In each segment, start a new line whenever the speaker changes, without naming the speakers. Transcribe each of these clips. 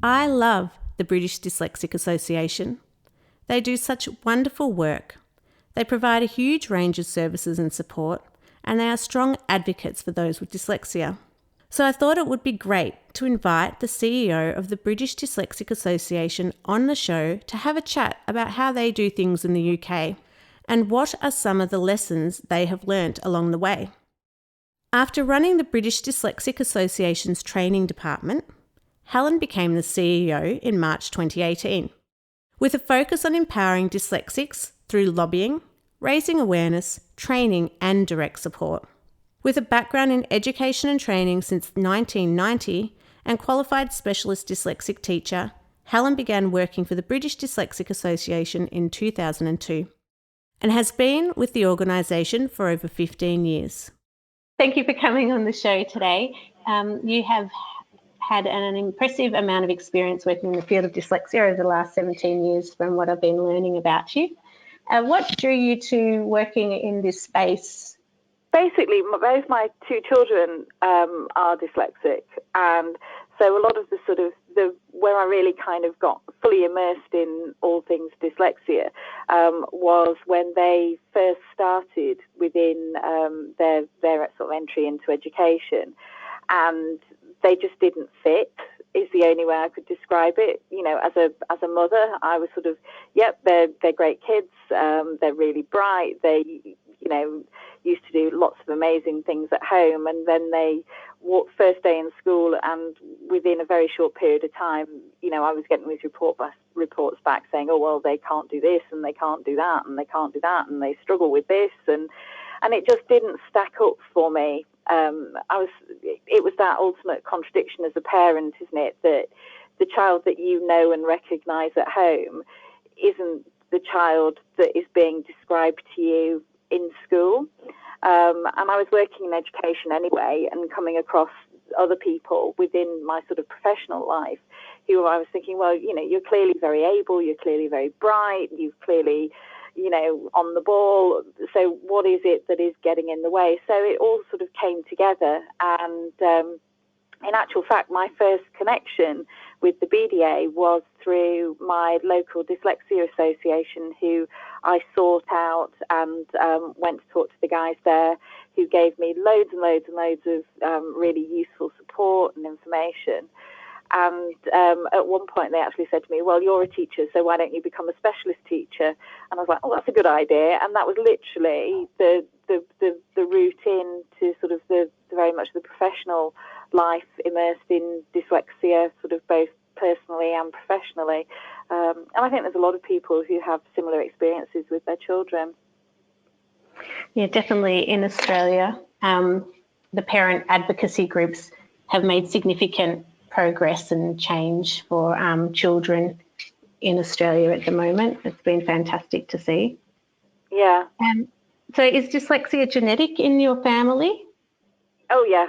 I love the British Dyslexia Association. They do such wonderful work. They provide a huge range of services and support, and they are strong advocates for those with dyslexia. So I thought it would be great to invite the CEO of the British Dyslexia Association on the show to have a chat about how they do things in the UK and what are some of the lessons they have learnt along the way. After running the British Dyslexia Association's training department, Helen became the CEO in March 2018, with a focus on empowering dyslexics through lobbying, raising awareness, training and direct support. With a background in education and training since 1990 and qualified specialist dyslexic teacher, Helen began working for the British Dyslexia Association in 2002 and has been with the organisation for over 15 years. Thank you for coming on the show today. You have had an impressive amount of experience working in the field of dyslexia over the last 17 years from what I've been learning about you. What drew you to working in this space?
Basically, both my two children are dyslexic, and so a lot of where I really kind of got fully immersed in all things dyslexia was when they first started within their sort of entry into education, and they just didn't fit. Is the only way I could describe it. You know, as a mother, I was sort of, yep, they're great kids. They're really bright. They, used to do lots of amazing things at home, and then they walked first day in school, and within a very short period of time, I was getting these reports back saying, oh well, they can't do this and they can't do that and they can't do that and they struggle with this, and it just didn't stack up for me. It was that ultimate contradiction as a parent, isn't it? That the child that you know and recognise at home isn't the child that is being described to you in school. And I was working in education anyway, and coming across other people within my sort of professional life who I was thinking, well, you're clearly very able, you're clearly very bright, you've clearly, on the ball. So what is it that is getting in the way? So it all sort of came together. And in actual fact, my first connection with the BDA was through my local Dyslexia Association, who I sought out and went to talk to the guys there, who gave me loads and loads and loads of really useful support and information. And at one point they actually said to me, well, you're a teacher, so why don't you become a specialist teacher? And I was like, oh, that's a good idea. And that was literally the route into sort of the very much the professional life, immersed in dyslexia, sort of both personally and professionally. And I think there's a lot of people who have similar experiences with their children.
Yeah, definitely in Australia, the parent advocacy groups have made significant progress and change for children in Australia at the moment. It's been fantastic to see.
Yeah.
So is dyslexia genetic in your family?
Oh, yeah.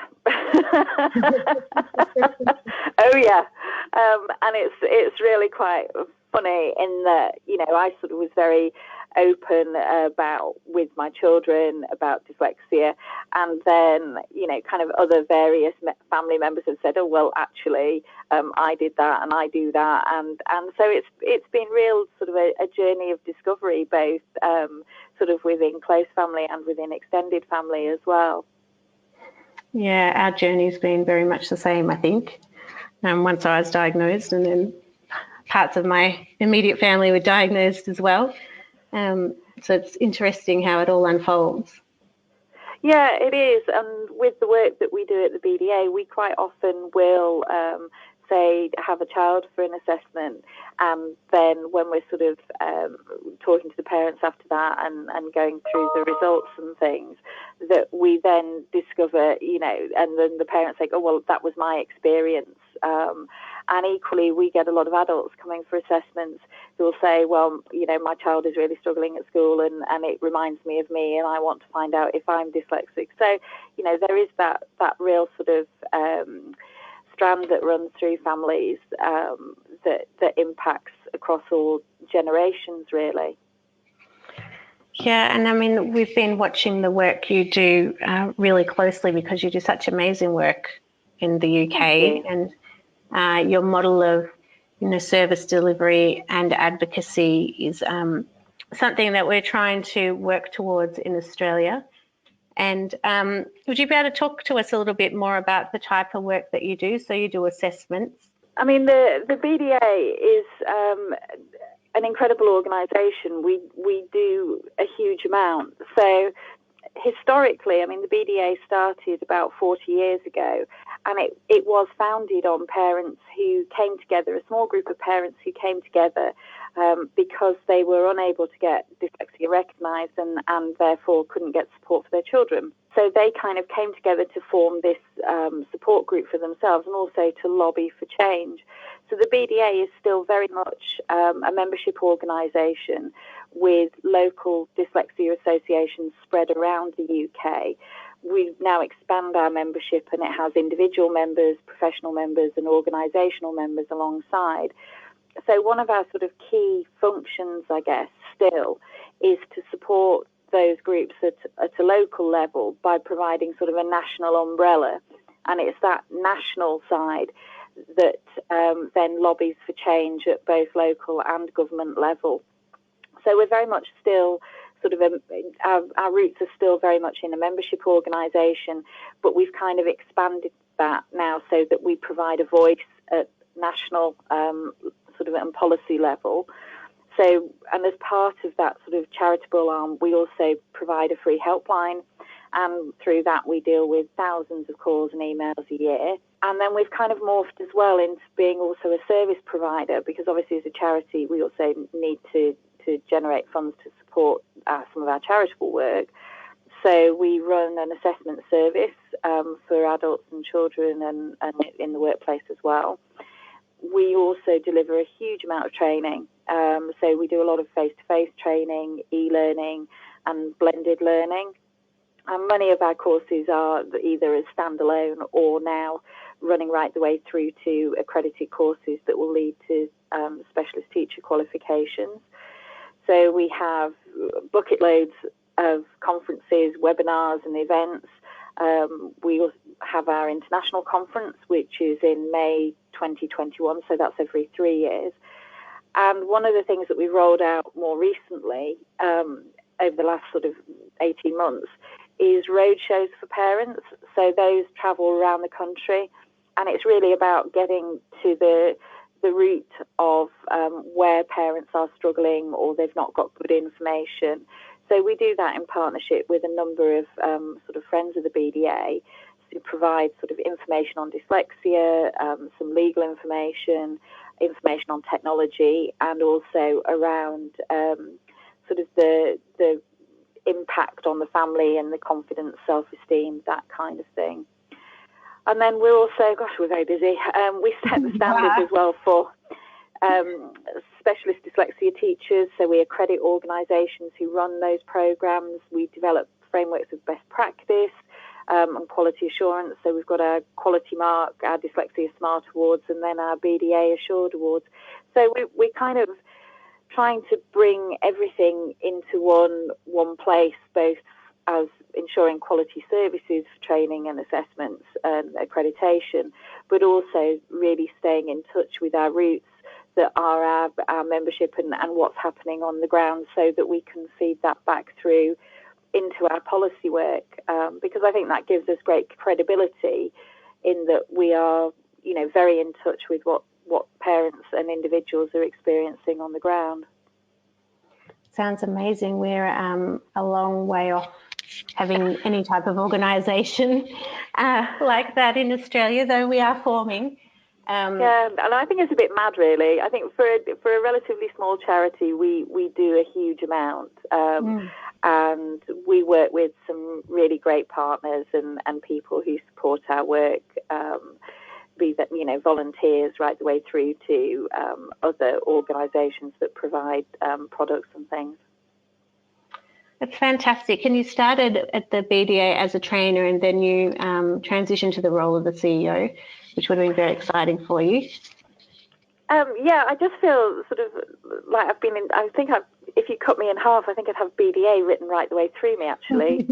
Oh, yeah. And it's really quite funny in that, I sort of was very open with my children about dyslexia, and then kind of other various family members have said, oh well, actually I did that and I do that, and so it's been real sort of a journey of discovery, both sort of within close family and within extended family as well.
Yeah, our journey's been very much the same, I think. Once I was diagnosed, and then parts of my immediate family were diagnosed as well. So it's interesting how it all unfolds.
Yeah, it is. And with the work that we do at the BDA, we quite often will say have a child for an assessment, and then when we're sort of talking to the parents after that and going through the results and things, that we then discover, and then the parents say, oh well, that was my experience. And equally, we get a lot of adults coming for assessments who will say, well, my child is really struggling at school, and it reminds me of me, and I want to find out if I'm dyslexic. So, there is that real sort of strand that runs through families that impacts across all generations, really.
Yeah, and I mean, we've been watching the work you do really closely, because you do such amazing work in the UK, and your model of service delivery and advocacy is something that we're trying to work towards in Australia. And would you be able to talk to us a little bit more about the type of work that you do? So you do assessments.
I mean, the BDA is an incredible organisation. We do a huge amount. So historically, I mean, the BDA started about 40 years ago, and it was founded on parents who came together, a small group of parents who came together because they were unable to get dyslexia recognised and therefore couldn't get support for their children. So they kind of came together to form this support group for themselves and also to lobby for change. So the BDA is still very much a membership organisation with local dyslexia associations spread around the UK. We now expand our membership, and it has individual members, professional members and organisational members alongside. So one of our sort of key functions, I guess, still is to support those groups at a local level by providing sort of a national umbrella. And it's that national side that then lobbies for change at both local and government level. So we're very much still sort of, our roots are still very much in a membership organisation, but we've kind of expanded that now so that we provide a voice at national sort of and policy level. So, and as part of that sort of charitable arm, we also provide a free helpline, and through that we deal with thousands of calls and emails a year. And then we've kind of morphed as well into being also a service provider, because obviously as a charity we also need to generate funds to support some of our charitable work. So we run an assessment service for adults and children and in the workplace as well. We also deliver a huge amount of training. So we do a lot of face-to-face training, e-learning and blended learning. And many of our courses are either as standalone or now running right the way through to accredited courses that will lead to specialist teacher qualifications. So we have bucket loads of conferences, webinars and events. We also have our international conference, which is in May 2021, so that's every 3 years. And one of the things that we've rolled out more recently over the last sort of 18 months is road shows for parents. So those travel around the country, and it's really about getting to the root of where parents are struggling or they've not got good information. So we do that in partnership with a number of sort of friends of the BDA to provide sort of information on dyslexia, some legal information on technology, and also around sort of the impact on the family and the confidence, self-esteem, that kind of thing. And then we're also, we're very busy. We set the standards as well for specialist dyslexia teachers. So we accredit organisations who run those programmes. We develop frameworks of best practice and quality assurance. So we've got our Quality Mark, our Dyslexia Smart Awards, and then our BDA Assured Awards. So we're kind of trying to bring everything into one place, both as ensuring quality services for training and assessments and accreditation, but also really staying in touch with our roots that are our membership and what's happening on the ground, so that we can feed that back through into our policy work, because I think that gives us great credibility in that we are, very in touch with what parents and individuals are experiencing on the ground.
Sounds amazing. We're a long way off having any type of organisation like that in Australia, though we are forming.
Yeah, and I think it's a bit mad, really. I think for a relatively small charity, we do a huge amount, and we work with some really great partners and people who support our work, be that volunteers right the way through to other organisations that provide products and things.
That's fantastic. And you started at the BDA as a trainer, and then you transitioned to the role of the CEO, which would have been very exciting for you.
Yeah, I just feel sort of like I've been in. If you cut me in half, I think I'd have BDA written right the way through me. Actually,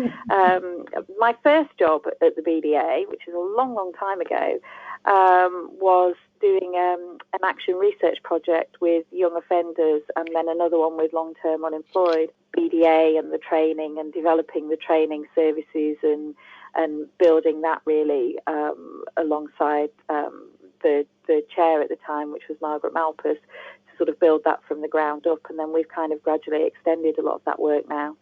my first job at the BDA, which is a long, long time ago, was doing an action research project with young offenders, and then another one with long-term unemployed. BDA and the training and developing the training services and building that really alongside the chair at the time, which was Margaret Malpas, to sort of build that from the ground up. And then we've kind of gradually extended a lot of that work now.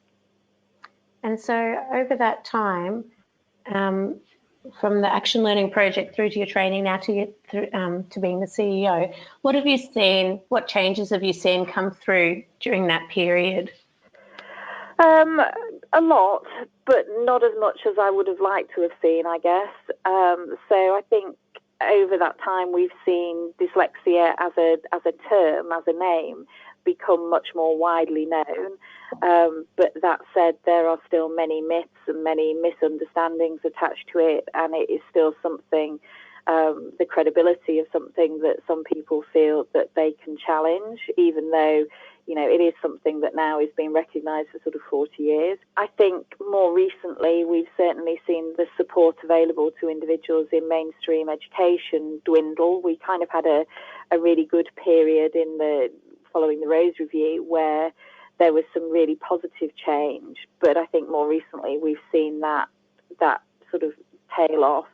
And so over that time, from the Action Learning Project through to your training now to being the CEO, what have you seen, what changes have you seen come through during that period?
A lot, but not as much as I would have liked to have seen, I guess. So I think over that time we've seen dyslexia as a term, as a name, become much more widely known. But that said, there are still many myths and many misunderstandings attached to it, and it is still something, the credibility of something that some people feel that they can challenge, even though, you know, it is something that now is being recognised for sort of 40 years. I think more recently we've certainly seen the support available to individuals in mainstream education dwindle. We kind of had a really good period following the Rose Review where there was some really positive change, but I think more recently we've seen that sort of tail off.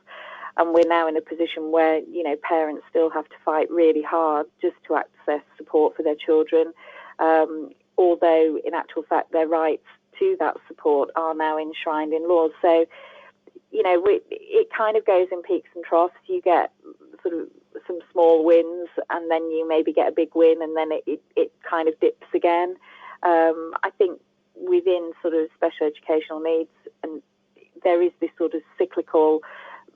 And we're now in a position where, you know, parents still have to fight really hard just to access support for their children. Although in actual fact their rights to that support are now enshrined in laws. So, you know, it kind of goes in peaks and troughs. You get sort of some small wins and then you maybe get a big win and then it kind of dips again. I think within sort of special educational needs, and there is this sort of cyclical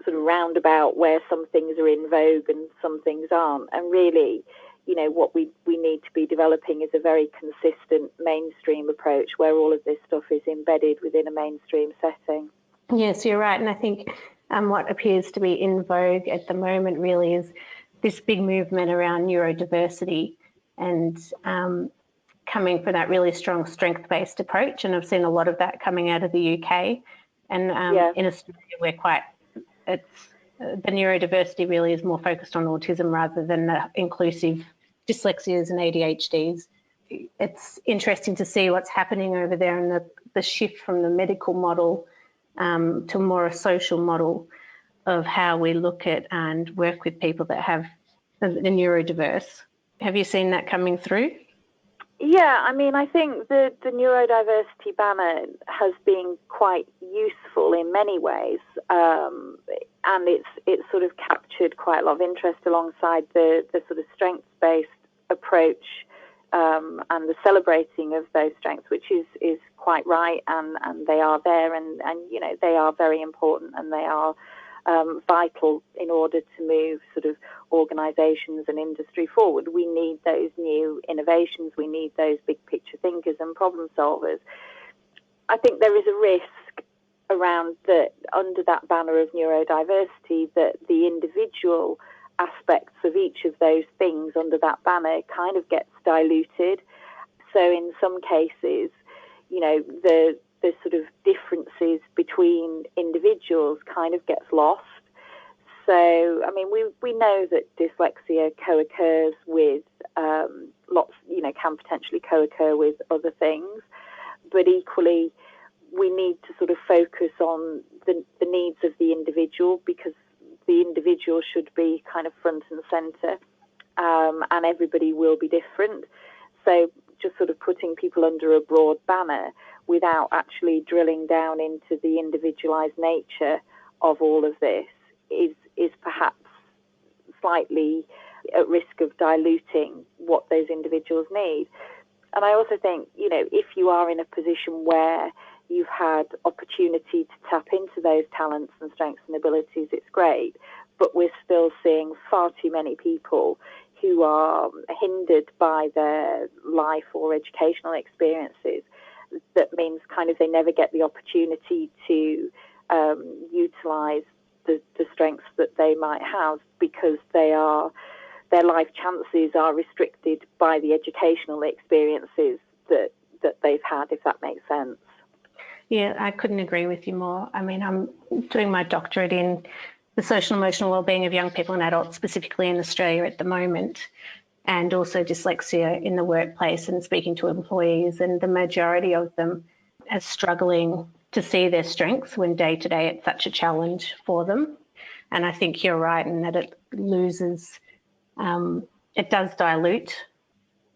sort of roundabout where some things are in vogue and some things aren't. And really, you know, what we need to be developing is a very consistent mainstream approach where all of this stuff is embedded within a mainstream setting.
Yes, you're right. And I think what appears to be in vogue at the moment really is this big movement around neurodiversity and coming from that really strong strength-based approach. And I've seen a lot of that coming out of the UK. And in Australia, we're the neurodiversity really is more focused on autism rather than the inclusive dyslexias and ADHDs. It's interesting to see what's happening over there and the shift from the medical model to more a social model of how we look at and work with people that have the neurodiverse. Have you seen that coming through?
Yeah, I mean, I think the neurodiversity banner has been quite useful in many ways, and it's sort of captured quite a lot of interest alongside the sort of strengths-based approach and the celebrating of those strengths, which is quite right, and they are there, and you know, they are very important, and they are vital in order to move sort of organisations and industry forward. We need those new innovations. We need those big picture thinkers and problem solvers. I think there is a risk around that under that banner of neurodiversity that the individual aspects of each of those things under that banner kind of gets diluted. So in some cases, you know, the sort of differences between individuals kind of gets lost. So, I mean, we know that dyslexia co-occurs with lots, you know, can potentially co-occur with other things, but equally we need to sort of focus on the needs of the individual, because the individual should be kind of front and centre, and everybody will be different. So just sort of putting people under a broad banner without actually drilling down into the individualised nature of all of this is perhaps slightly at risk of diluting what those individuals need. And I also think, you know, if you are in a position where you've had opportunity to tap into those talents and strengths and abilities, it's great. But we're still seeing far too many people who are hindered by their life or educational experiences. That means kind of they never get the opportunity to utilise the strengths that they might have, because they their life chances are restricted by the educational experiences that they've had, if that makes sense.
Yeah, I couldn't agree with you more. I mean, I'm doing my doctorate in the social and emotional wellbeing of young people and adults, specifically in Australia at the moment, and also dyslexia in the workplace, and speaking to employees, and the majority of them are struggling to see their strengths when day to day it's such a challenge for them. And I think you're right in that it loses, it does dilute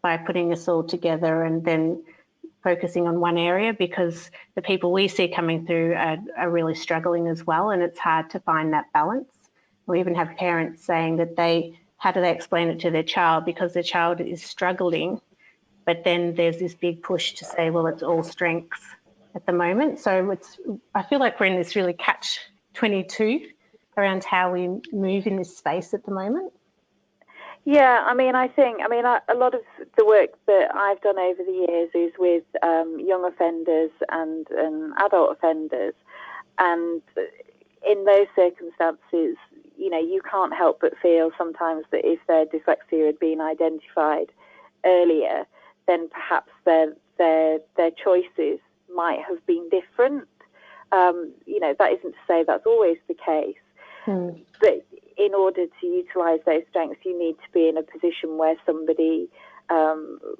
by putting us all together and then focusing on one area, because the people we see coming through are really struggling as well, and it's hard to find that balance. We even have parents saying that how do they explain it to their child, because their child is struggling, but then there's this big push to say, well, it's all strengths at the moment. So I feel like we're in this really catch-22 around how we move in this space at the moment.
Yeah, I mean, a lot of the work that I've done over the years is with young offenders and adult offenders. And in those circumstances, you can't help but feel sometimes that if their dyslexia had been identified earlier, then perhaps their choices might have been different. That isn't to say that's always the case. But in order to utilise those strengths, you need to be in a position where somebody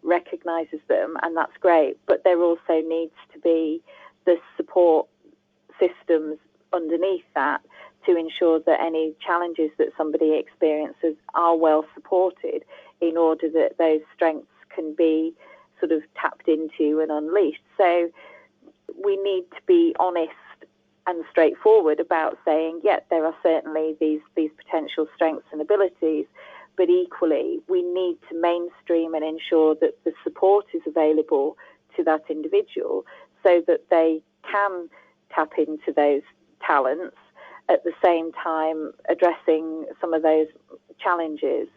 recognises them, and that's great. But there also needs to be the support systems underneath that to ensure that any challenges that somebody experiences are well supported, in order that those strengths can be sort of tapped into and unleashed. So we need to be honest and straightforward about saying, yeah, there are certainly these potential strengths and abilities, but equally we need to mainstream and ensure that the support is available to that individual so that they can tap into those talents, at the same time addressing some of those challenges.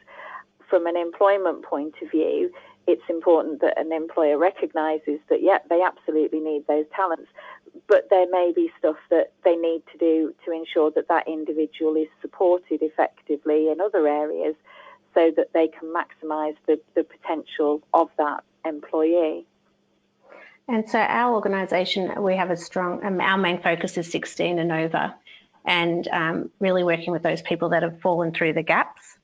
From an employment point of view, it's important that an employer recognises that, yeah, they absolutely need those talents, but there may be stuff that they need to do to ensure that that individual is supported effectively in other areas so that they can maximise the potential of that employee.
And so our organisation, we have our main focus is 16 and over, and really working with those people that have fallen through the gaps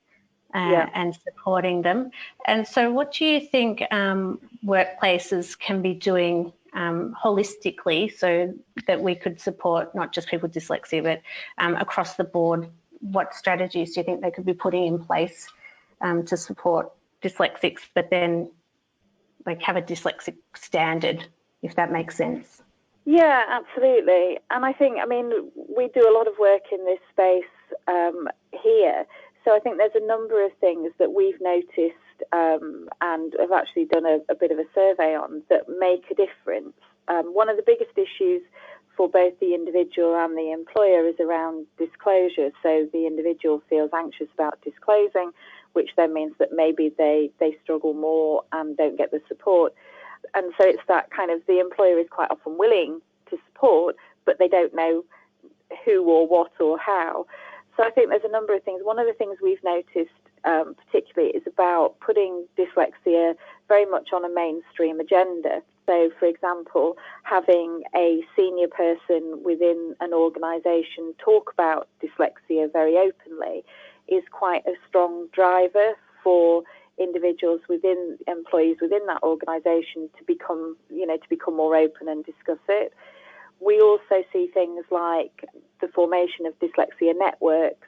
and supporting them. And so what do you think workplaces can be doing holistically so that we could support not just people with dyslexia, but across the board? What strategies do you think they could be putting in place to support dyslexics, but then have a dyslexic standard, if that makes sense?
Yeah, absolutely. And we do a lot of work in this space here. So I think there's a number of things that we've noticed and have actually done a bit of a survey on that make a difference. One of the biggest issues for both the individual and the employer is around disclosure. So the individual feels anxious about disclosing, which then means that maybe they struggle more and don't get the support. And so it's that kind of, the employer is quite often willing to support, but they don't know who or what or how. So I think there's a number of things. One of the things we've noticed particularly is about putting dyslexia very much on a mainstream agenda. So, for example, having a senior person within an organisation talk about dyslexia very openly is quite a strong driver for individuals employees within that organisation to become more open and discuss it. We also see things like the formation of dyslexia networks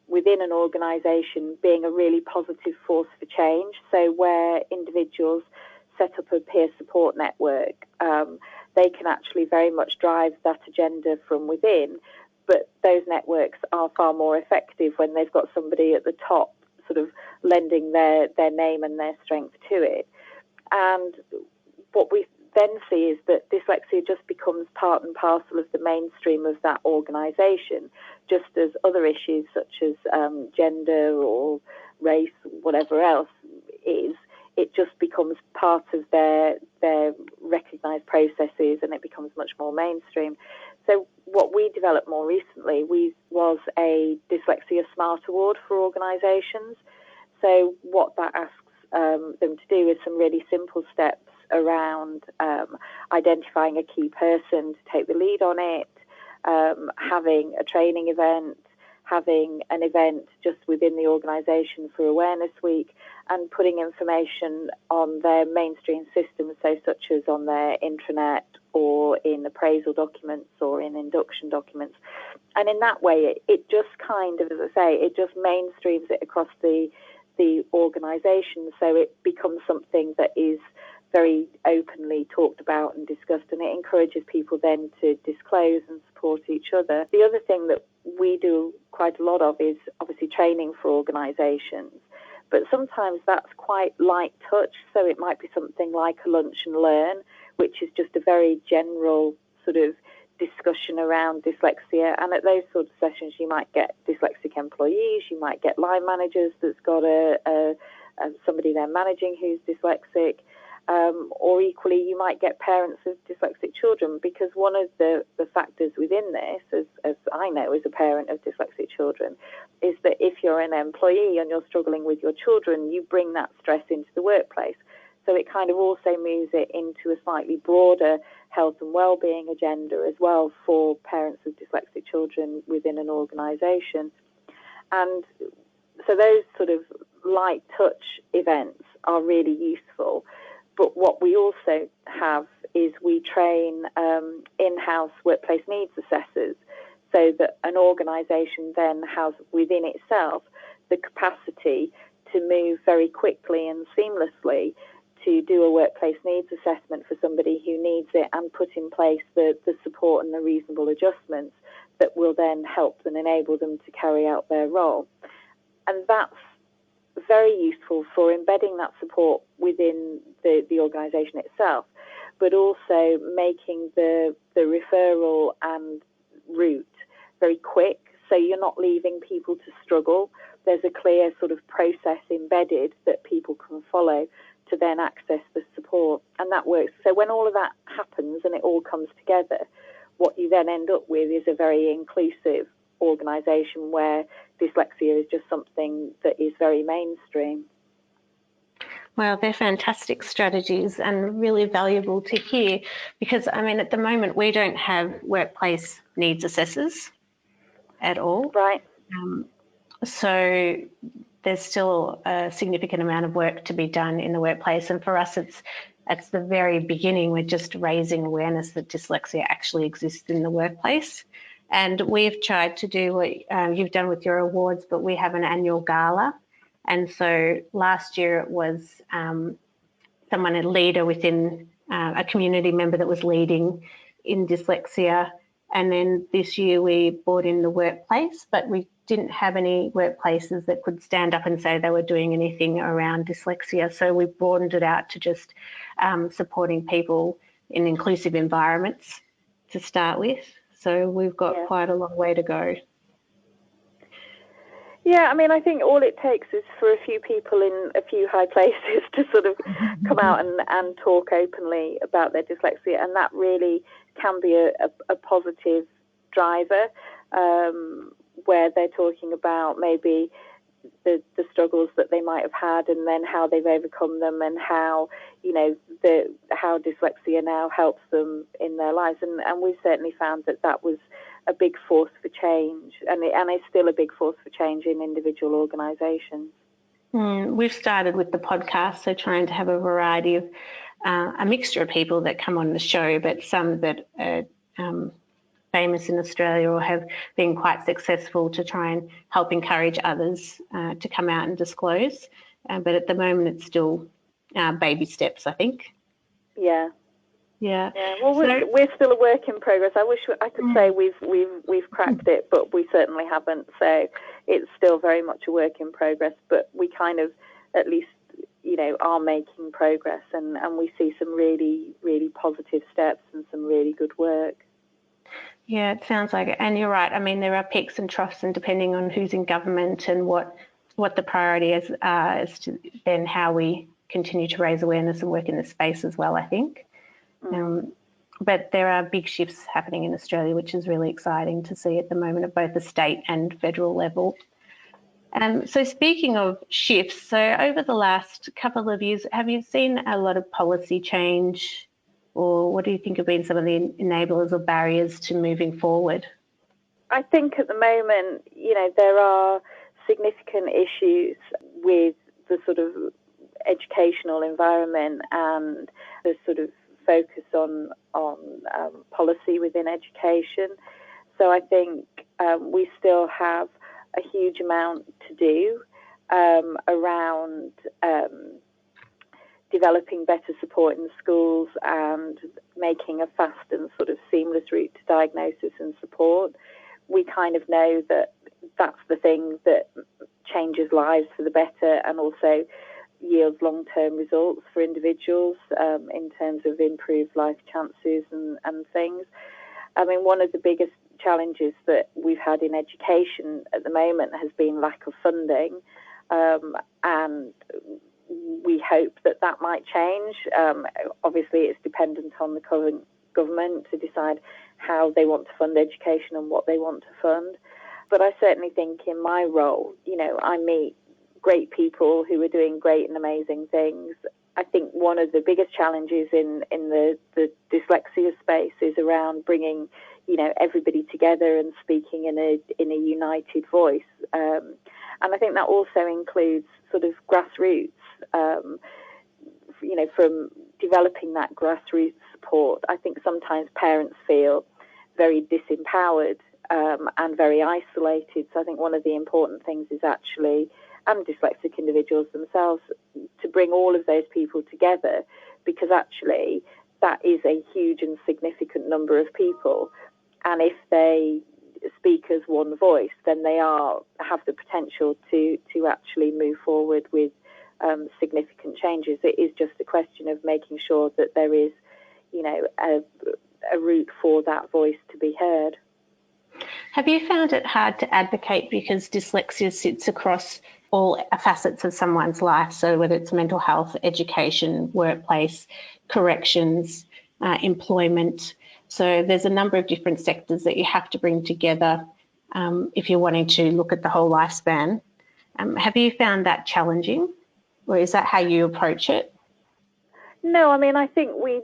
within an organisation being a really positive force for change. So where individuals set up a peer support network, they can actually very much drive that agenda from within. But those networks are far more effective when they've got somebody at the top sort of lending their name and their strength to it. And what we then see is that dyslexia just becomes part and parcel of the mainstream of that organisation, just as other issues such as gender or race, whatever else is. It just becomes part of their recognised processes, and it becomes much more mainstream. So what we developed more recently was a Dyslexia Smart Award for organisations. So what that asks them to do is some really simple steps around identifying a key person to take the lead on it, having a training event, having an event just within the organisation for Awareness Week, and putting information on their mainstream systems, so such as on their intranet or in appraisal documents or in induction documents. And in that way, it just kind of, as I say, it just mainstreams it across the organisation, so it becomes something that is very openly talked about and discussed, and it encourages people then to disclose and support each other. The other thing that we do quite a lot of is obviously training for organisations, but sometimes that's quite light touch, so it might be something like a lunch and learn, which is just a very general sort of discussion around dyslexia. And at those sort of sessions you might get dyslexic employees, you might get line managers that's got somebody they're managing who's dyslexic, or equally you might get parents of dyslexic children, because one of the factors within this, as I know as a parent of dyslexic children, is that if you're an employee and you're struggling with your children, you bring that stress into the workplace. So it kind of also moves it into a slightly broader health and well-being agenda as well for parents of dyslexic children within an organisation. And so those sort of light touch events are really useful. But what we also have is we train in-house workplace needs assessors, so that an organisation then has within itself the capacity to move very quickly and seamlessly to do a workplace needs assessment for somebody who needs it, and put in place the support and the reasonable adjustments that will then help and enable them to carry out their role. And that's very useful for embedding that support within the organisation itself, but also making the referral and route very quick, so you're not leaving people to struggle. There's a clear sort of process embedded that people can follow to then access the support, and that works. So when all of that happens and it all comes together, what you then end up with is a very inclusive organisation where dyslexia is just something that is very mainstream.
Well, they're fantastic strategies and really valuable to hear, because, I mean, at the moment we don't have workplace needs assessors at all.
Right.
So there's still a significant amount of work to be done in the workplace, and for us it's the very beginning. We're just raising awareness that dyslexia actually exists in the workplace. And we've tried to do what you've done with your awards, but we have an annual gala. And so last year it was someone, a leader within a community member that was leading in dyslexia. And then this year we brought in the workplace, but we didn't have any workplaces that could stand up and say they were doing anything around dyslexia. So we broadened it out to just supporting people in inclusive environments to start with. So we've got quite a long way to go.
Yeah, I mean, I think all it takes is for a few people in a few high places to sort of come out and talk openly about their dyslexia, and that really can be a positive driver, where they're talking about maybe the struggles that they might have had, and then how they've overcome them, and how, you know, how dyslexia now helps them in their lives. And we've certainly found that was a big force for change, and it's still a big force for change in individual organisations.
We've started with the podcast, so trying to have a variety of a mixture of people that come on the show, but some that are famous in Australia or have been quite successful, to try and help encourage others to come out and disclose. But at the moment, it's still baby steps, I think.
Yeah. Well,
So,
we're still a work in progress. I wish I could say we've cracked it, but we certainly haven't. So it's still very much a work in progress. But we kind of, at least, you know, are making progress, and we see some really, really positive steps and some really good work.
Yeah, it sounds like it. And you're right. I mean, there are peaks and troughs, and depending on who's in government and what the priority is as to then how we continue to raise awareness and work in this space as well, I think. But there are big shifts happening in Australia, which is really exciting to see at the moment at both the state and federal level. So speaking of shifts, so over the last couple of years, have you seen a lot of policy change, or what do you think have been some of the enablers or barriers to moving forward?
I think at the moment, there are significant issues with the sort of educational environment and the sort of focus on policy within education. So I think we still have a huge amount to do around developing better support in the schools and making a fast and sort of seamless route to diagnosis and support. We kind of know that that's the thing that changes lives for the better and also yields long-term results for individuals in terms of improved life chances and things. I mean, one of the biggest challenges that we've had in education at the moment has been lack of funding, and we hope that that might change. Obviously, it's dependent on the current government to decide how they want to fund education and what they want to fund. But I certainly think in my role, I meet great people who are doing great and amazing things. I think one of the biggest challenges in the dyslexia space is around bringing, everybody together and speaking in a united voice. And I think that also includes sort of grassroots, from developing that grassroots support. I think sometimes parents feel very disempowered and very isolated. So I think one of the important things is actually, and dyslexic individuals themselves, to bring all of those people together, because actually that is a huge and significant number of people. And if they speak as one voice, then they have the potential to actually move forward with significant changes. It is just a question of making sure that there is, a route for that voice to be heard.
Have you found it hard to advocate because dyslexia sits across all facets of someone's life? So whether it's mental health, education, workplace, corrections, employment. So there's a number of different sectors that you have to bring together if you're wanting to look at the whole lifespan. Have you found that challenging, or is that how you approach it?
No, I mean, I think we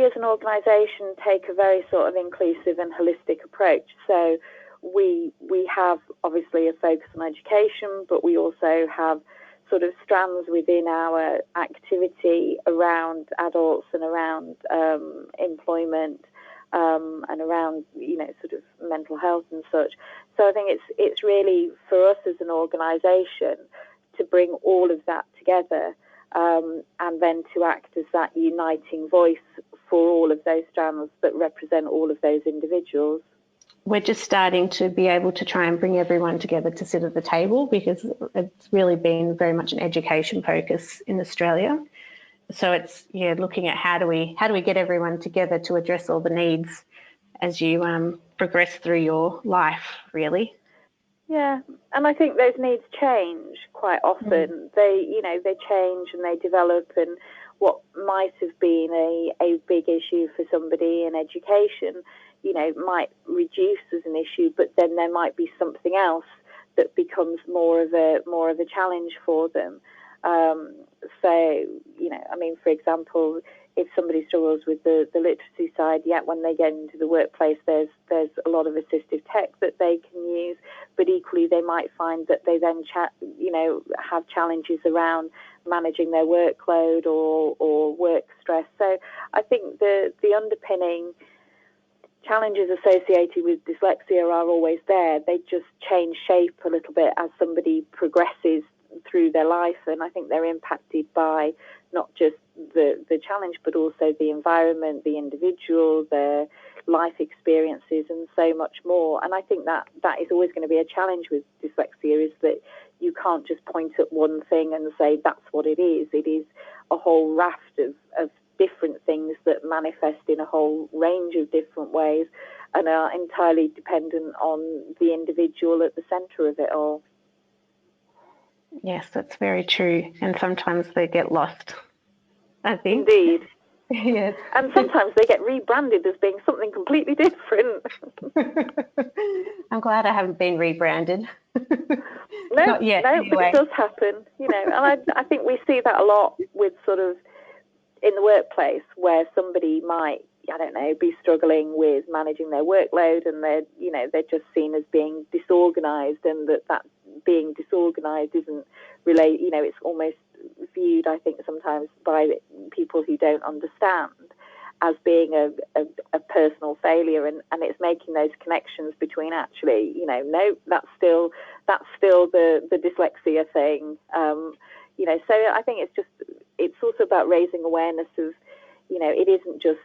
as an organisation take a very sort of inclusive and holistic approach. So we have obviously a focus on education, but we also have sort of strands within our activity around adults and around employment and around, sort of mental health and such. So I think it's really for us as an organisation to bring all of that together and then to act as that uniting voice for all of those strands that represent all of those individuals.
We're just starting to be able to try and bring everyone together to sit at the table, because it's really been very much an education focus in Australia. So it's looking at how do we get everyone together to address all the needs as you progress through your life, really.
Yeah, and I think those needs change quite often. They change and they develop, and what might have been a big issue for somebody in education, might reduce as an issue, but then there might be something else that becomes more of a challenge for them. For example, if somebody struggles with the literacy side, yet when they get into the workplace, there's a lot of assistive tech that they can use, but equally they might find that they then have challenges around managing their workload or work stress. So I think the underpinning challenges associated with dyslexia are always there. They just change shape a little bit as somebody progresses through their life, and I think they're impacted by not just the challenge, but also the environment, the individual, their life experiences, and so much more. And I think that is always going to be a challenge with dyslexia, is that you can't just point at one thing and say that's what it is. It is a whole raft of different things that manifest in a whole range of different ways and are entirely dependent on the individual at the centre of it all.
Yes, that's very true. And sometimes they get lost, I think.
Indeed.
Yes.
And sometimes they get rebranded as being something completely different.
I'm glad I haven't been rebranded.
No,
Not yet,
no,
anyway.
but it does happen, you know, and I think we see that a lot with sort of in the workplace where somebody might, I don't know, be struggling with managing their workload, and they're just seen as being disorganised, and that being disorganised isn't related, it's almost viewed, I think, sometimes by people who don't understand as being a personal failure, and it's making those connections between actually, no, that's still the dyslexia thing, So I think it's also about raising awareness of, it isn't just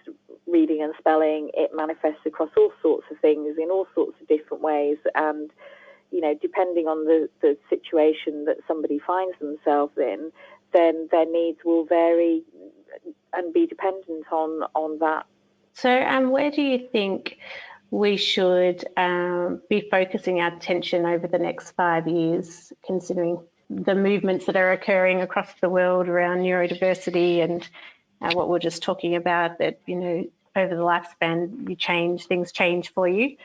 reading and spelling. It manifests across all sorts of things in all sorts of different ways, and depending on the situation that somebody finds themselves in, then their needs will vary and be dependent on that.
So where do you think we should be focusing our attention over the next 5 years, considering the movements that are occurring across the world around neurodiversity and what we're just talking about, that, over the lifespan, things change for you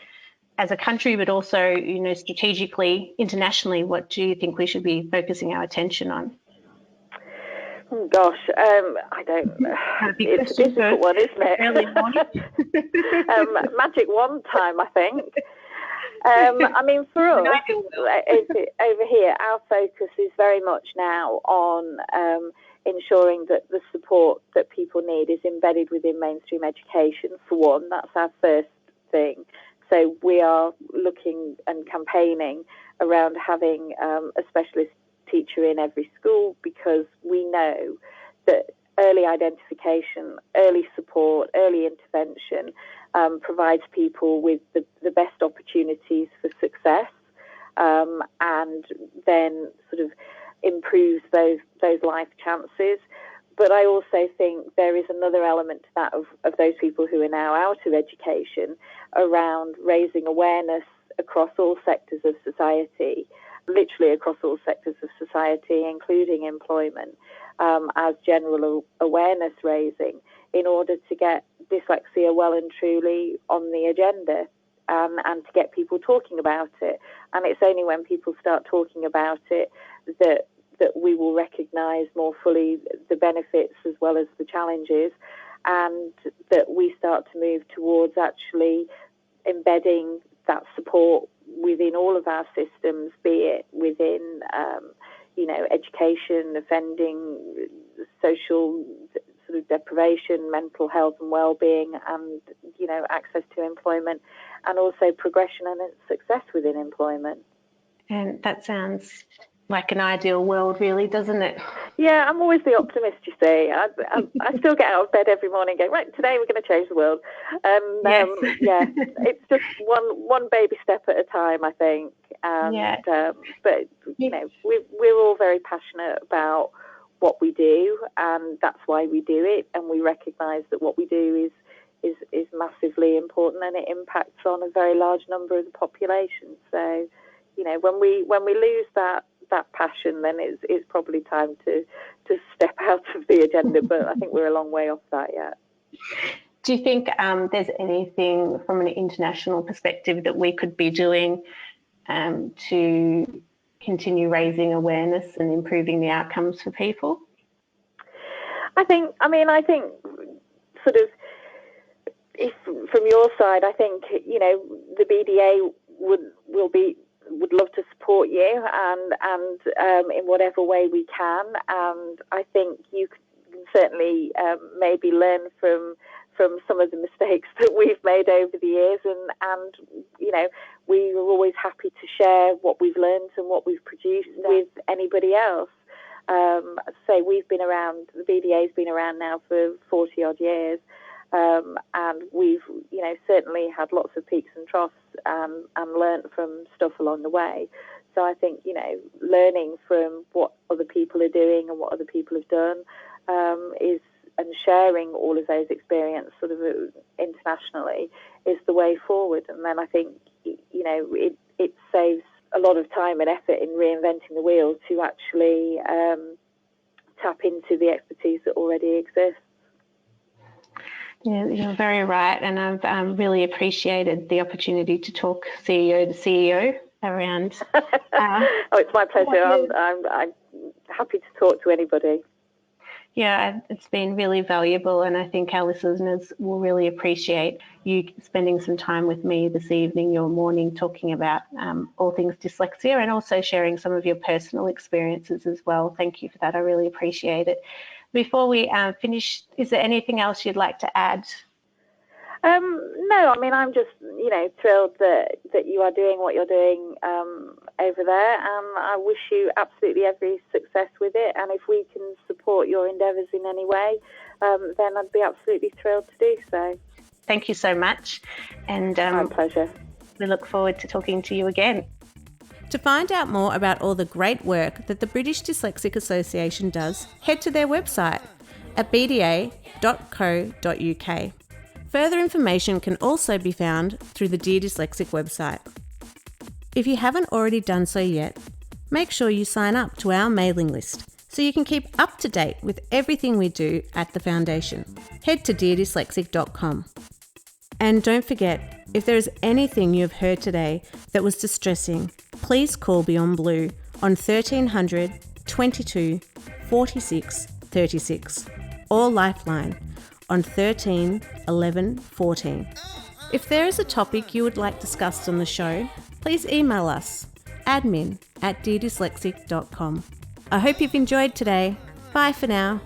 as a country, but also, strategically, internationally, what do you think we should be focusing our attention on?
Oh, gosh, I don't. It's a difficult one, isn't it?
Early morning.
Magic wand time, I think. I mean, for us over here, our focus is very much now on ensuring that the support that people need is embedded within mainstream education. For one, that's our first thing. So we are looking and campaigning around having a specialist teacher in every school, because we know that early identification, early support, early intervention provides people with the best opportunities for success, and then sort of improves those life chances. But I also think there is another element to that of those people who are now out of education, around raising awareness across all sectors of society, literally across all sectors of society, including employment, as general awareness raising, in order to get dyslexia well and truly on the agenda, and to get people talking about it. And it's only when people start talking about it that we will recognise more fully the benefits as well as the challenges, and that we start to move towards actually embedding that support within all of our systems, be it within, education, offending, social sort of deprivation, mental health and well-being, and, access to employment, and also progression and success within employment.
And that sounds like an ideal world, really, doesn't it?
Yeah, I'm always the optimist, you see. I still get out of bed every morning going, right, today we're going to change the world. And
yes.
it's just one baby step at a time, I think. And but we're all very passionate about what we do, and that's why we do it. And we recognise that what we do is massively important, and it impacts on a very large number of the population. So, when we lose that passion, then it's probably time to step out of the agenda, but I think we're a long way off that yet.
Do you think there's anything from an international perspective that we could be doing to continue raising awareness and improving the outcomes for people?
I think sort of, if from your side, I think, the BDA would love to support you, and in whatever way we can. And I think you can certainly maybe learn from some of the mistakes that we've made over the years, and we are always happy to share what we've learned and what we've produced with anybody else. So we've been around, the BDA's been around now for 40 odd years. And we've, certainly had lots of peaks and troughs, and learnt from stuff along the way. So I think, learning from what other people are doing and what other people have done and sharing all of those experiences sort of internationally is the way forward. And then I think, it saves a lot of time and effort in reinventing the wheel to actually tap into the expertise that already exists.
Yeah, you're very right, and I've really appreciated the opportunity to talk CEO to CEO around.
It's my pleasure. I'm happy to talk to anybody.
Yeah, it's been really valuable, and I think our listeners will really appreciate you spending some time with me this evening, your morning, talking about all things dyslexia, and also sharing some of your personal experiences as well. Thank you for that. I really appreciate it. Before we finish, is there anything else you'd like to add?
No, I mean, I'm just, thrilled that you are doing what you're doing over there, and I wish you absolutely every success with it. And if we can support your endeavours in any way, then I'd be absolutely thrilled to do so.
Thank you so much. And
my pleasure.
We look forward to talking to you again.
To find out more about all the great work that the British Dyslexic Association does, head to their website at bda.co.uk. Further information can also be found through the Dear Dyslexic website. If you haven't already done so yet, make sure you sign up to our mailing list so you can keep up to date with everything we do at the Foundation. Head to deardyslexic.com. And don't forget, if there is anything you have heard today that was distressing, please call Beyond Blue on 1300 22 46 36 or Lifeline on 13 11 14. If there is a topic you would like discussed on the show, please email us admin@deardyslexic.com. I hope you've enjoyed today. Bye for now.